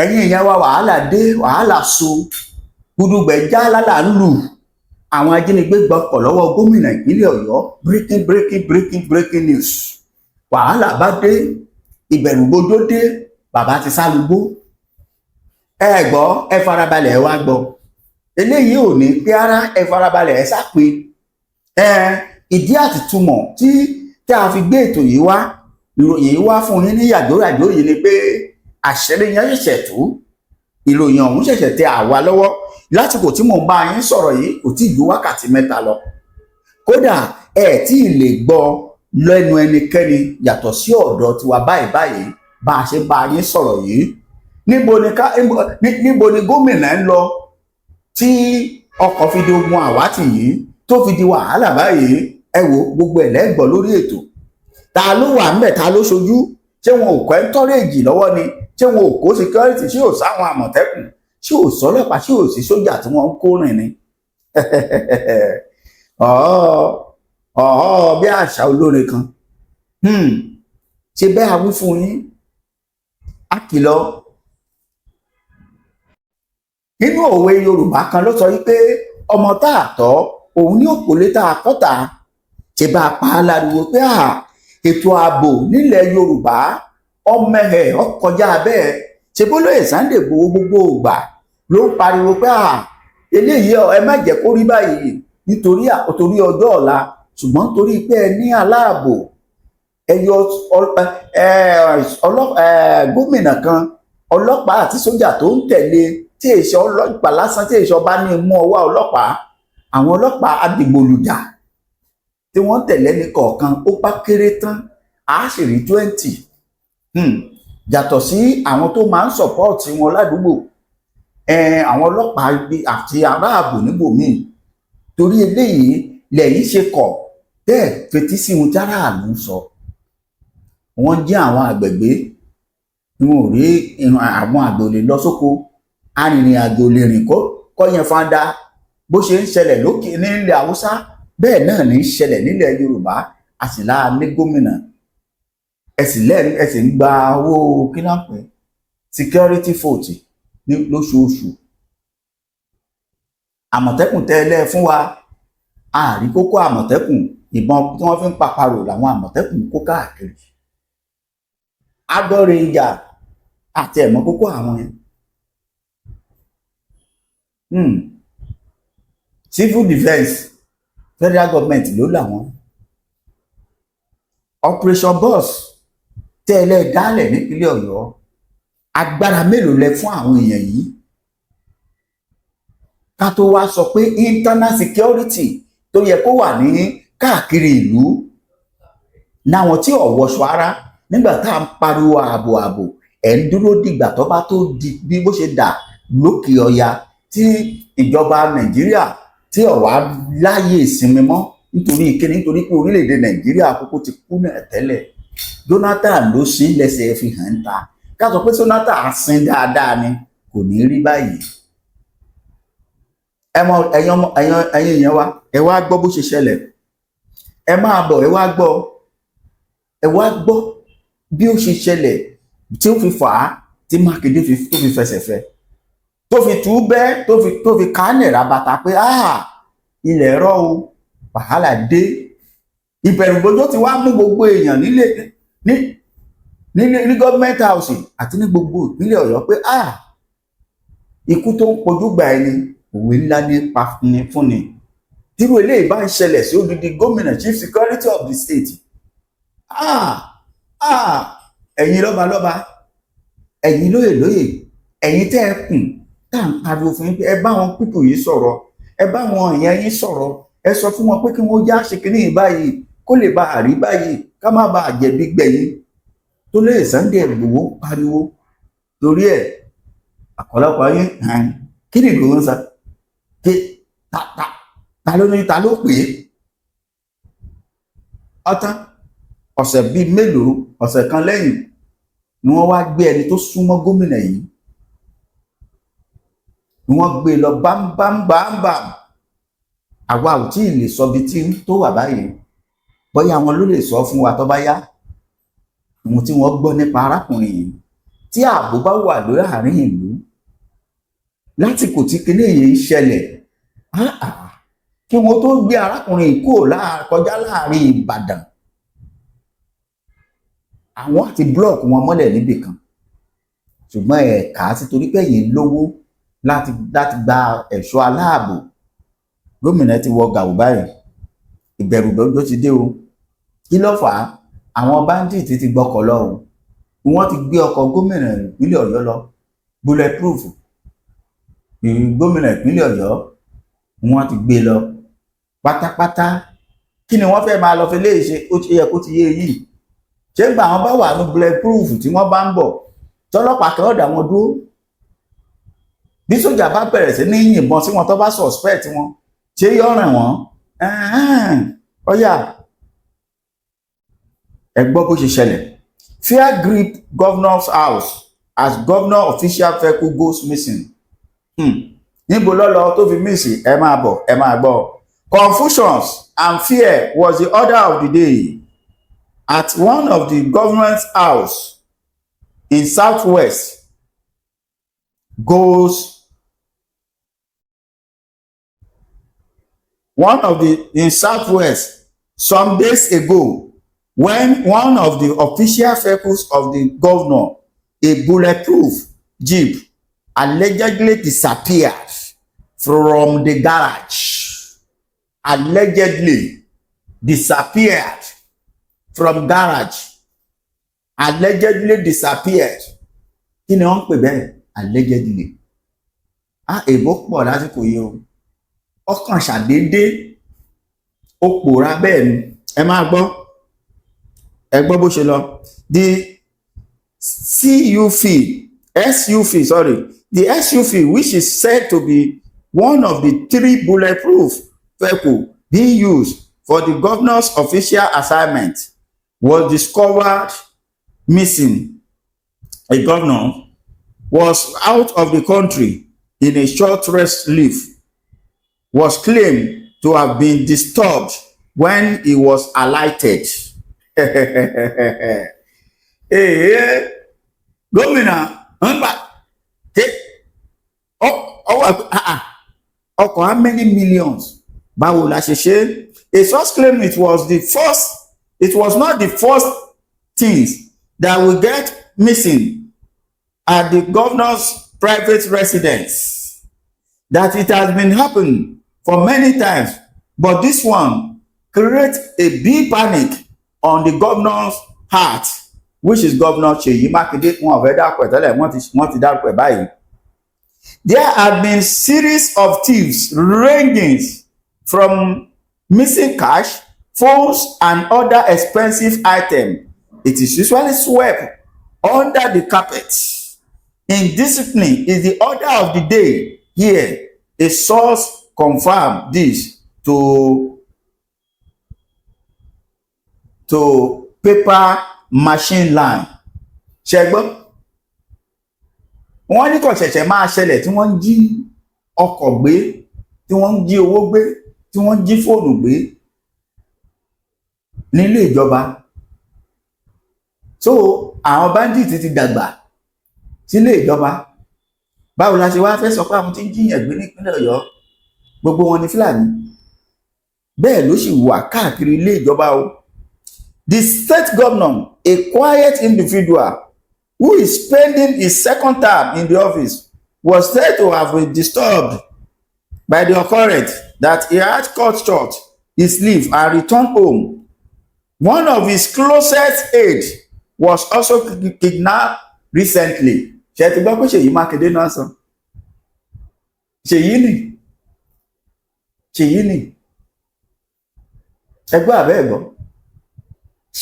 ẹ̀yin ìyá wa wàhálà dé wàhálà so gudugbẹ̀ já lálà ń lù àwọn ajínigbé gbọ́kọ̀ lọ́wọ́ gómìnà ìpínlẹ̀ Ọ̀yọ́ breaking news wàhálà bá dé ìbẹ̀rùbojo dé bàbá ti sálùgbó ẹ gbọ́ ẹ farabalẹ̀ ẹ wá gbọ́ eléyìí ò ní pé ara ẹ farabalẹ̀ ẹ sápé ìdí àtìtumọ̀ tí a fi gbé ètò yìí wá ìròyìn yìí wá fún yín ní yàjóyàjó yìí ni pé àṣẹlẹ yẹn ṣẹ̀ṣẹ̀ tú ìròyìn ọ̀hún ṣẹ̀ṣẹ̀ tẹ àwa lọ́wọ́ lásìkò tí mò ń bá yín sọ̀rọ̀ yìí kò tí ì ju wákàtí mẹ́ta lọ kódà ẹ tí ì lè gbọ́ lẹ́nu ẹnikẹ́ni yàtọ̀ sí ọ̀dọ̀ tiwa báyìí bá a ṣe bá yín sọ̀rọ̀ yìí níbo ni gómìnà ń lọ tí ọkọ̀ fi di ogun àwátì yìí tó fi di wàhálà báyìí ẹ wo gbogbo ẹ̀ lẹ́gbọ̀ lórí ètò ta ló wà ńbẹ̀ ta ló ṣojú ṣé wọn ò kọ́ ẹ́ńtọ́rẹ́jì lọ́wọ́ ni ṣé wọn ò kó security ṣé ò sáwọn àmọ̀tẹ́kùn ṣé ò sọ́lọ́pàá ṣé ò sí sójà tí wọ́n ń kó rìn ni bí àṣà olórin kan ṣe bẹ́ẹ̀ awí fún yín á kìlọ̀ nínú òwe Yorùbá kan ló sọ wípé ọmọ tá a tọ́ òun ní òpòlé tá a kọ́ta ṣe bá a pa á láriwo pé ètò ààbò nílẹ̀ Yorùbá ọmọhe ọkọjá bẹ́ẹ̀ ṣe bó lóye Sunday Igboho gbogbo ògbà ló ń pariwo pé eléyìí ẹ má jẹ́ kó rí báyìí nítorí ọjọ́ ọ̀la ṣùgbọ́n torí pé ẹ ní aláàbò ẹ yọ gómìnà kan ọlọ́pàá àti sójà tó ń tẹ̀lé tí èso ọlọ́pàá lásán tí èso bá ní mú ọwọ́ ọlọ́pàá àwọn ọlọ́pàá adigbolujà tí wọ́n tẹ̀lé ní kọ̀ọ̀kan ó bá kéré tán á sì rí 20 yàtọ̀ sí àwọn tó máa ń sọ̀pọ́ọ̀tì wọn ládùúgbò àwọn ọlọ́pàá àti aráàbò níbòmíì torí eléyìí lẹ́yìn ṣe kọ̀ bẹ́ẹ̀ fetí sí ohun tí aráàlú sọ wọ́n jẹ́ àwọn àgbẹ̀gbé wọn ò rí àwọn àgbẹ̀ ò lè lọ sóko arìnrìn àjò lè rìn kọ́ yẹn fanda bó ṣe ń ṣẹlẹ̀ lókè nílẹ̀ Haúsá bẹ́ẹ̀ náà ní í ṣẹlẹ̀ nílẹ̀ Yorùbá a sì láà ní gómìnà ẹ̀sìn ń gba owó kínápẹ́ security vote ní lóṣooṣù àmọ̀tẹ́kùn tẹ́lẹ̀ fún wa àrí kókó àmọ̀tẹ́kùn ìbọn tí wọ́n fi ń pàparò làwọn àmọ̀tẹ́kùn kó káàkiri agbọ́rin ìjà àti ẹ̀mọ́ kókó àwọn yẹn civil defence federal government ló làwọn operation boss tẹ́lẹ̀ dálẹ̀ nípínlẹ̀ Ọ̀yọ́ agbára mélòó lẹ fún àwọn èèyàn yìí ká tó wá sọ pé internal security tó yẹ kó wà ní káàkiri ìlú náwọn tí ò wọṣọ ara nígbà tá à ń pariwo ààbò ẹ̀ ń dúró dìgbà tó bá tó di bí bó ṣe dà lókè ọya tí ìjọba Nàìjíríà tí ọ̀wá láyé ìsinmi mọ́ nítorí kíni nítorí pé orílẹ̀-èdè Nàìjíríà kókó ti kú náà tẹ́lẹ̀ Jonathan ló sí lẹ́sẹ̀ fi hàn ta ká sọ pé Jonathan sin dáadáa ni kò ní rí báyìí ẹ̀yin èèyàn wa ẹ wá gbọ́ bó ṣe ṣẹlẹ̀ ẹ máa bọ̀ ẹ wá gbọ́ bí ó ṣe ṣẹlẹ̀ tí ó fi fà á tí Mákindé tó fi fẹsẹ̀ fẹ́ tó fi tú bẹ́ẹ̀ tó fi kánẹ̀ rabata pé ilẹ̀ rọ̀ o wàhálà dé ìbẹ̀rùbojo ti wá mú gbogbo èèyàn ní gọ́ọ̀mẹ́ntì house àti ní gbogbo ìpínlẹ̀ Ọ̀yọ́ pé ikú tó ń pojú gbà ẹni òwe ńlá ní pa ní fúnni tírú eléyìí bá ń ṣẹlẹ̀ sí odidi gómìnà chief security of the state ẹ̀yin lọ́balọ́ba ẹ̀yin lóyè ẹ̀yin tẹ́ ẹ kùn tá à ń pariwo fún yín pé ẹ bá wọn pípò yìí sọ̀rọ̀ ẹ bá wọn èèyàn yín sọ̀rọ̀ ẹ sọ fún wọn pé kí wọ́n já ṣe kínní yìí báyìí kó lè bá àrí báyìí ká má bàa jẹ̀bi gbẹ̀yìn tó lè Sunday Igboho pariwo torí ẹ̀ àkọlọ́pọ̀ yín kí ni Igboho ń sọ pé ta ló pè é ọtán ọ̀sẹ̀ bíi mélòó ọ̀sẹ̀ kan lẹ́yìn ni wọ́n wá gbé ẹni tó súnmọ́ gómìnà yìí ni wọ́n gbé lọ bámbámbámbám àwa ò tí ì lè sọ bí tí tó wà báyìí bóyá àwọn ló lè sọ fún wa tó bá yá ohun tí wọ́n gbọ́ nípa arákùnrin yìí tí ààbò bá wà lórí àárín ìlú lásìkò tí kinní yìí ṣẹlẹ̀, kí wọ́n tó gbé arákùnrin kọjá láàrin Ìbàdàn, àwọn àti blọọkì wọn mọ́lẹ̀ níbì kan, ṣùgbọ́n ẹ̀ka sí torí pé yìí lówó láti gba ẹ̀ṣọ́ aláàbò. Gómìnà ti wọ gàù báyìí, ìbẹ̀rù lọ́jọ́ ti dé o. Kí ló fà á? Àwọn báńdíìtì ti gbọ́kọ̀ lọ o. Wọ́n ti gbé ọkọ̀ gómìnà ìpínlẹ̀ Ọ̀yọ́ lọ, bulletproof. Gómìnà ìpínlẹ̀ Ọ̀yọ́ wọ́n ti gbé lọ pátápátá. Kí ni wọ́n fẹ́ máa lọ fi léèṣe? Ó ti yẹ kó ti yé yìí. Ṣé gbà wọ́n bá wà ní bulletproof tí wọ́n bá ń bọ̀, tọ́lọ́pàá kan ọ̀dà wọn dúró? Bí sójà bá bẹ̀rẹ̀ sí ní yìnbọn sí wọn tó bá suspect wọn, ṣé yóò ràn wọ́n? Ọ̀yà ẹ gbọ́ bó ṣe ṣẹlẹ̀. Fear grip governor's house as governor official vehicle goes missing. Níbo lọ́lọ́ tó fi mísì? Ẹ máa bọ̀, ẹ máa gbọ́. Confusions and fear was the order of the day at one of the government's house in Southwest some days ago, when one of the official vehicles of the governor, a bulletproof jeep, allegedly disappeared from the garage. Allegedly disappeared from garage. Allegedly disappeared. Kí ni wọ́n ń pè bẹ́ẹ̀? Allegedly. Èbó pọ̀ lásìkò yìí o. Ọkàn ṣàdédé ó pòórá bẹ́ẹ̀ ni. Ẹ máa gbọ́. Ẹ gbọ́ bó ṣe lọ. The SUV, which is said to be one of the 3 bulletproof vehicles being used for the governor's official assignment, was discovered missing. A governor was out of the country in a short rest leave, was claimed to have been disturbed when he was alighted. Gómìnà ọkọ̀ how many millions? Báwo la ṣe ṣe? A source claimed it was not the first things that will get missing at the governor's private residence, that it has been happening for many times, but this one creates a big panic on the governor's heart, which is Governor Seyi Makinde. Wọn ò fẹ́ dárúkọ ẹ̀ tẹ́lẹ̀, wọ́n ti dárúkọ ẹ̀ báyìí. There have been series of thieves ranging from missing cash, phones, and other expensive items. It is usually swept under the carpet. Indiscipline is the order of the day here. A source confirmed this to paper machine line. Ṣẹ́gbọ́n, wọ́n ní kò ṣẹ̀ṣẹ̀ máa ṣẹlẹ̀ tí wọ́n ń jí ọkọ̀ gbé, tí wọ́n ń jí owó gbé, tí wọ́n ń jí fóònù gbé nílé ìjọba. So àwọn bandit ti dàgbà sílé ìjọba. Báwo la ṣe wá fẹ́ sọ pé àwọn tí ń jíyàn gbé nípínlẹ̀ Ọ̀yọ́ gbogbo wọn ni Fúlàní? Bẹ́ẹ̀ ló sì wà káàkiri ilé ìjọba o. The state governor, a quiet individual who is spending his second term in the office, was said to have been disturbed by the occurrence that he had cut short his leave and returned home. One of his closest aides was also kidnapped recently. Ṣé ti gbọ́ pé Ṣèyí Mákindé náà sọ? Ṣèyí ni. Ẹgbẹ́ àbẹ́ ẹ̀gbọ́n.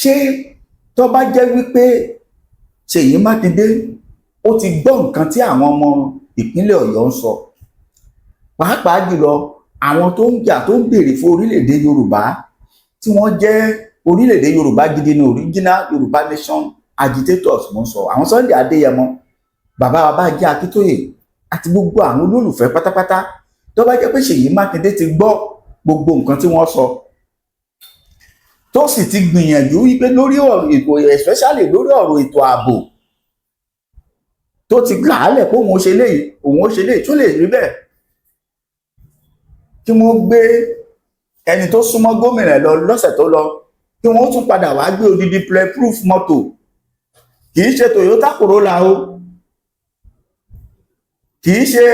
Ṣé tó bá jẹ́ wípé Ṣèyí Mákindé ó ti gbọ́ nǹkan tí àwọn ọmọ ìpínlẹ̀ Ọ̀yọ́ ń sọ, pàápàá jùlọ àwọn tó ń jà tó ń béèrè fún orílẹ̀-èdè Yorùbá, tí wọ́n jẹ́ orílẹ̀-èdè Yorùbá gidi ní original Yorùbá nation agitators, mo ń sọ àwọn Sunday Adéyẹmọ, bàbá wa Bánjí Akíntóyè àti gbogbo àwọn olólùfẹ́ pátápátá. Tó bá jẹ́ pé Ṣèyí Mákindé ti gbọ́ gbogbo nǹkan tí wọ́n sọ, tó sì ti gbìyànjú wípé lórí ọ̀rọ̀ ètò, especially lórí ọ̀rọ̀ ètò ààbò, tó ti làálẹ̀ pé òun ó ṣe léyìí òun ó ṣe léyìí tó lè rí bẹ́ẹ̀ kí wọ́n gbé ẹni tó súnmọ́ gómìnà lọ lọ́sẹ̀ tó lọ kí wọ́n tún padà wá gbé odidi bulletproof mọ́tò kì í ṣe Toyota Corolla o kì í ṣe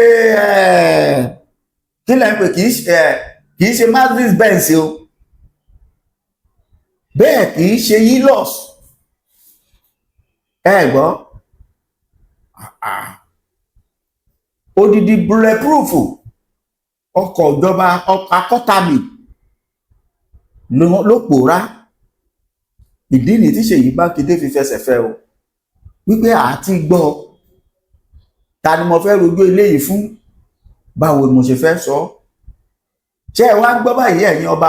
kí lẹ́yìn pé kì í ṣe Mercedes Benz o bẹ́ẹ̀ kì í ṣe Hilux ẹ gbọ́ odidi bulletproof ọkọ̀ ìjọba ọkọ̀ akọ́tàmì ló pòórá ìdí ni tí Ṣèyí Mákindé fi fẹsẹ̀ fẹ́ o wípé àti gbọ́ ta ni mo fẹ́ rojú eléyìí fún báwo ni mo ṣe fẹ́ sọ ṣé ẹ wá gbọ́ báyìí ẹ̀yin ọba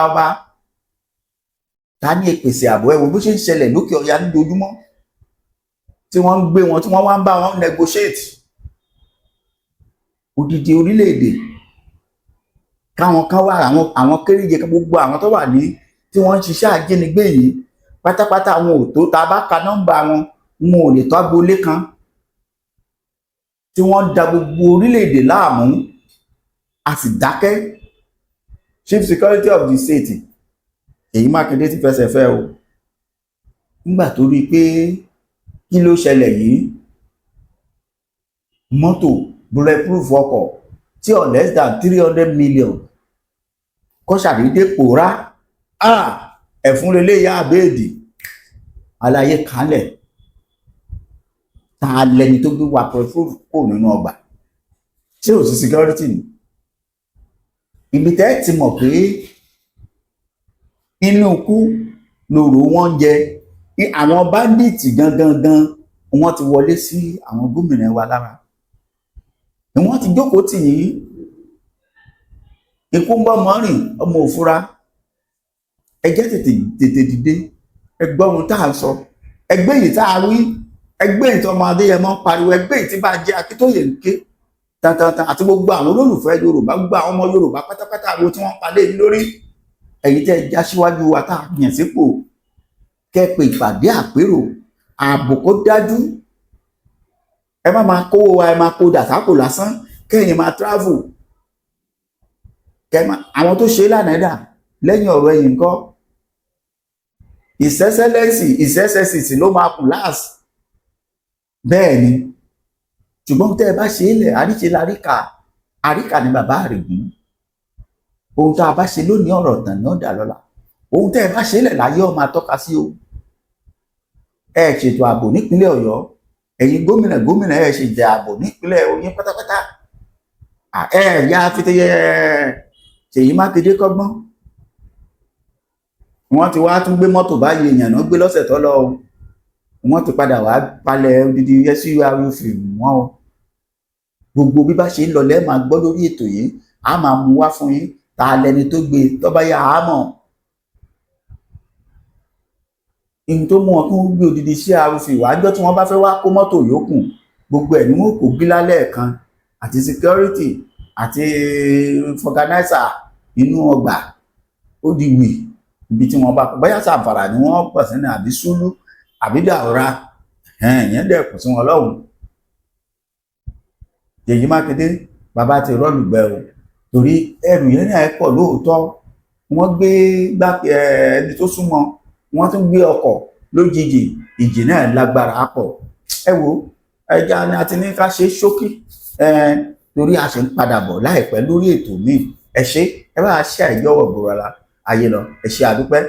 ta ní ìpèsè ààbò ẹ wo bó ṣe ń ṣẹlẹ̀ lókè ọya lójoojúmọ́ tí wọ́n ń gbé wọn tí wọ́n wá ń bá wọn negotiate odidi orílẹ̀-èdè káwọn kan wà àwọn kéréje gbogbo àwọn tó wà ní tí wọ́n ń ṣiṣẹ́ àjínigbé yìí pátápátá àwọn ò tó ta bá ka nọ́mbà wọn ò lè tó agboolé kan tí wọ́n da gbogbo orílẹ̀-èdè láàmú a sì dákẹ́ chief security of the state Ṣèyí Mákindé ti fẹsẹ̀ fẹ́ o nígbà tó rí i pé kí ló ṣẹlẹ̀ yìí mọ́tò bulletproof ọkọ̀ tí ọ̀ less than 300 million kọ́ ṣàdédé pòórá ẹ̀fún lélẹ́yà àbẹ́ẹ̀dì aláyé kanlẹ̀ ta lẹni tó gbé wa bulletproof kò nínú ọgbà tí ò sí security ni ibi tẹ́ ti mọ̀ pé inú kú lòrò wọn jẹ àwọn bandits gangan wọ́n ti wọlé sí àwọn gómìnà wa lára wọ́n ti jókòó tì yín ikú ń bọ́ mọ́rìn ọmọ òfura ẹjẹ́ tètè dìde ẹgbọ́ ohun tá a sọ ẹgbẹ́ yìí tá a wí ẹgbẹ́ yìí tí ọmọ Adéyẹmọ ń pariwo ẹgbẹ́ yìí tí bá jẹ́ Akíntóyè ń ké tantantan àti gbogbo àwọn olólùfẹ́ Yorùbá gbogbo àwọn ọmọ Yorùbá pátápátá àwọn tí wọ́n palẹ̀ yìí lórí ẹ̀yin tẹ́ já síwájú wa tá a yàn sípò kẹ́pẹ́ ìpàdé àpérò ààbò kó dájú ẹ má máa kówó wa ẹ máa kó dàsápò lásán kẹ́yìn máa travel àwọn tó ṣe lánàá dà lẹ́yìn ọ̀rọ̀ ẹ̀yìn nǹkan ìsẹ́sẹ́lẹ́sì ló máa kù láàsì bẹ́ẹ̀ ni ṣùgbọ́n tẹ́ ẹ bá ṣe é lẹ̀ àríṣe àríkà ni bàbá àrègún ohun tá a bá ṣe lónìí ọ̀rọ̀ tàn ní ọ̀dà lọ́la ohun tẹ́ ẹ bá ṣe é lẹ̀ láyé ọmọ atọ́ka sí o ẹ ṣètò ààbò nípínlẹ̀ Ọ̀yọ́ ẹ̀yin gómìnà ẹ ṣe jẹ ààbò nípínlẹ̀ Ọ̀yọ́ pátápátá ẹ yá fitẹyẹ Ṣèyí Mákindé kọ́gbọ́n wọ́n ti wá tún gbé mọ́tò báyìí èèyàn náà gbé lọ́sẹ̀ tó lọ wọ́n ti padà wá palẹ̀ odidi SURF wọn o gbogbo bí bá ṣe ń lọ lẹ́ẹ̀ máa gbọ́ lórí ètò yìí a máa mú wá fún yín ta lẹni tó gbé tó bá yá a mọ̀ ihun tó mú wọn kí wọ́n gbé odidi SURF wájọ́ tí wọ́n bá fẹ́ wá kó mọ́tò yòókù gbogbo ẹ̀ ni wọ́n kò gbé lálẹ́ kan àti security àti organizer inú ọgbà ó di wì ibi tí wọ́n bá kó báyà Sàǹfàrà ni wọ́n pọ̀ sí ní àbí Súlú àbí Dàúrà ìyẹn dẹ̀kùn sí wọn lọ́hùn Ṣèyí Mákindé bàbá ti rọ́ọ̀lùgbẹ́ o torí ẹrù yẹn náà pọ̀ lóòótọ́ wọ́n gbé ẹni tó súnmọ́ wọ́n tún gbé ọkọ̀ lójijì ìjì náà lágbára pọ̀ ẹ wo ẹja ni a ti ní ká ṣe ṣókí torí a ṣe ń padà bọ̀ láìpẹ́ lórí ètò míì ẹ ṣe ẹ bá ṣe àìjọwọ́ gbòòrò ayé lọ ẹ ṣe àdúpẹ́.